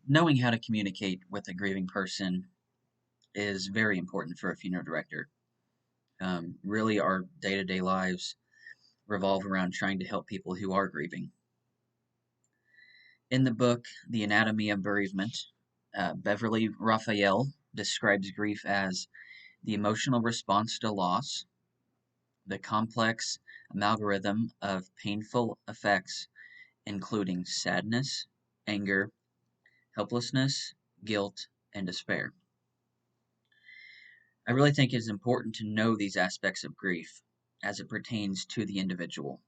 Knowing how to communicate with a grieving person is very important for a funeral director. Really, our day to day lives revolve around trying to help people who are grieving. In the book, The Anatomy of Bereavement, Beverly Raphael describes grief as the emotional response to loss, the complex amalgam of painful effects, including sadness, anger, helplessness, guilt, and despair. I really think it's important to know these aspects of grief as it pertains to the individual.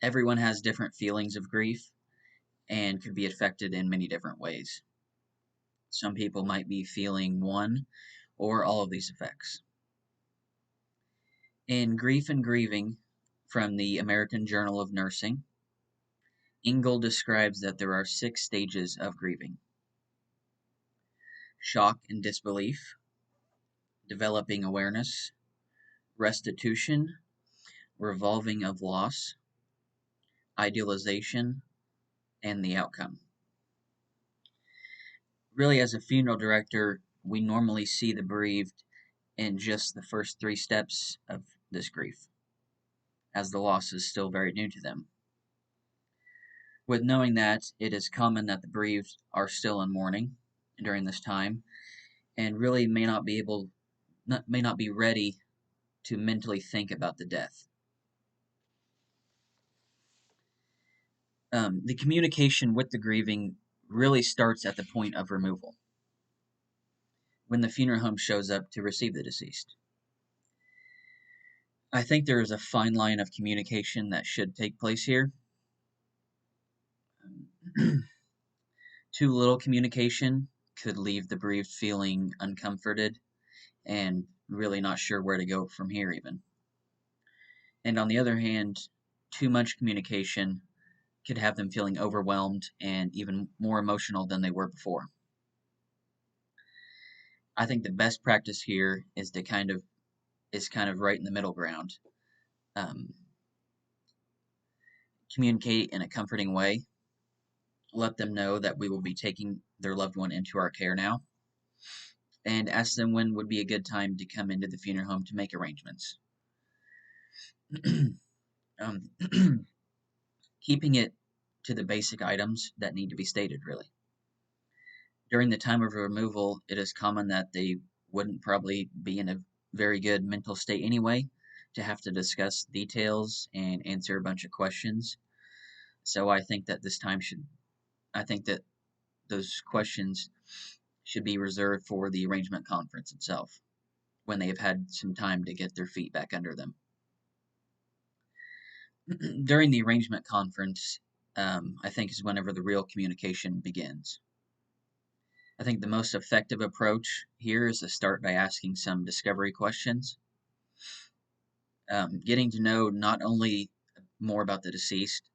Everyone has different feelings of grief and could be affected in many different ways. Some people might be feeling one or all of these effects. In Grief and Grieving from the American Journal of Nursing, Ingle describes that there are 6 stages of grieving: shock and disbelief, developing awareness, restitution, revolving of loss, idealization, and the outcome. Really, as a funeral director, we normally see the bereaved in just the first 3 steps of this grief, as the loss is still very new to them. With knowing that, it is common that the bereaved are still in mourning during this time, and really may not be ready to mentally think about the death. The communication with the grieving really starts at the point of removal, when the funeral home shows up to receive the deceased. I think there is a fine line of communication that should take place here. Too little communication could leave the bereaved feeling uncomforted and really not sure where to go from here, even. And on the other hand, too much communication could have them feeling overwhelmed and even more emotional than they were before. I think the best practice here is to kind of right in the middle ground. Um, Communicate in a comforting way. Let them know that we will be taking their loved one into our care now, and ask them when would be a good time to come into the funeral home to make arrangements. um, Keeping it to the basic items that need to be stated, really. During the time of removal, it is common that they wouldn't probably be in a very good mental state anyway to have to discuss details and answer a bunch of questions. So I think that those questions should be reserved for the arrangement conference itself when they have had some time to get their feet back under them. During the arrangement conference, I think is whenever the real communication begins. I think the most effective approach here is to start by asking some discovery questions, getting to know not only more about the deceased,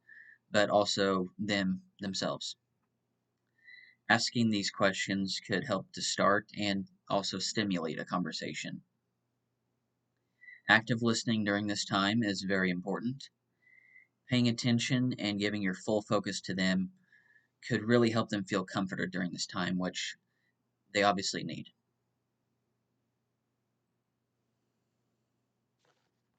but also themselves. Asking these questions could help to start and also stimulate a conversation. Active listening during this time is very important. Paying attention and giving your full focus to them could really help them feel comforted during this time, which they obviously need.